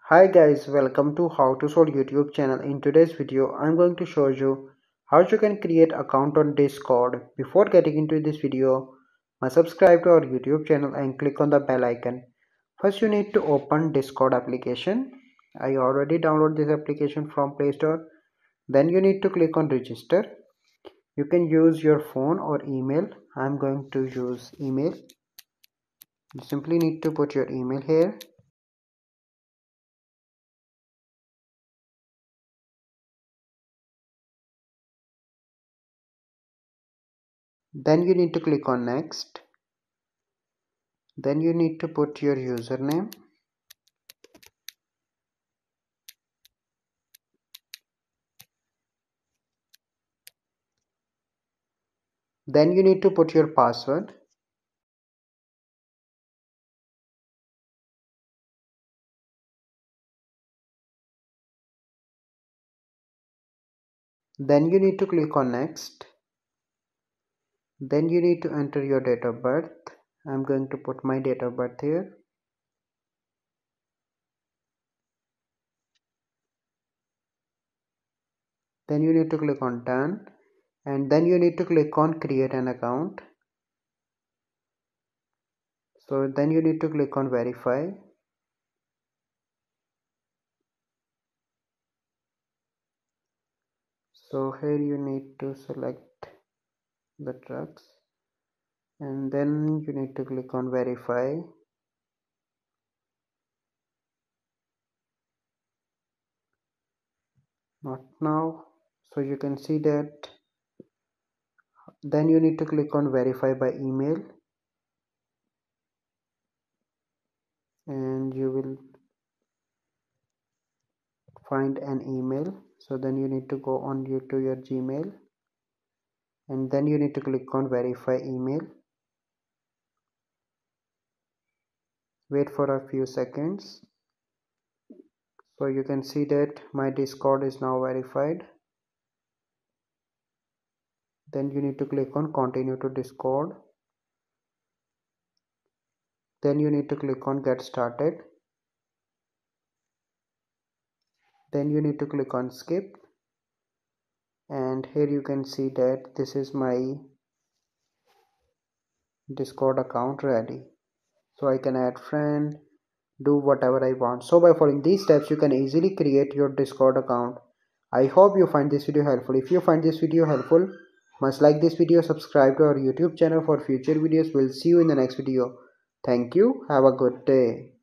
Hi guys, welcome to How to Solve YouTube channel. In today's video, I'm going to show you how you can create account on Discord. Before getting into this video, must subscribe to our YouTube channel and click on the bell icon. First, you need to open Discord application. I already downloaded this application from Play Store. Then you need to click on register. You can use your phone or email. I'm going to use email. You simply need to put your email here. Then you need to click on next. Then you need to put your username. Then you need to put your password. Then you need to click on next. Then you need to enter your date of birth. I'm going to put my date of birth here. Then you need to click on done. And then you need to click on create an account. So then you need to click on verify. So here you need to select the drugs. And then you need to click on verify. Not now. So you can see that. Then you need to click on verify by email. And you will find an email. So then you need to go on to your Gmail, and then you need to click on verify email. Wait for a few seconds. So you can see that my Discord is now verified. Then you need to click on continue to Discord. Then you need to click on get started. Then you need to click on skip, and here you can see that this is my Discord account ready. So I can add friend, do whatever I want. So by following these steps, you can easily create your Discord account. I hope you find this video helpful. If you find this video helpful, must like this video, subscribe to our YouTube channel for future videos. We'll see you in the next video. Thank you. Have a good day.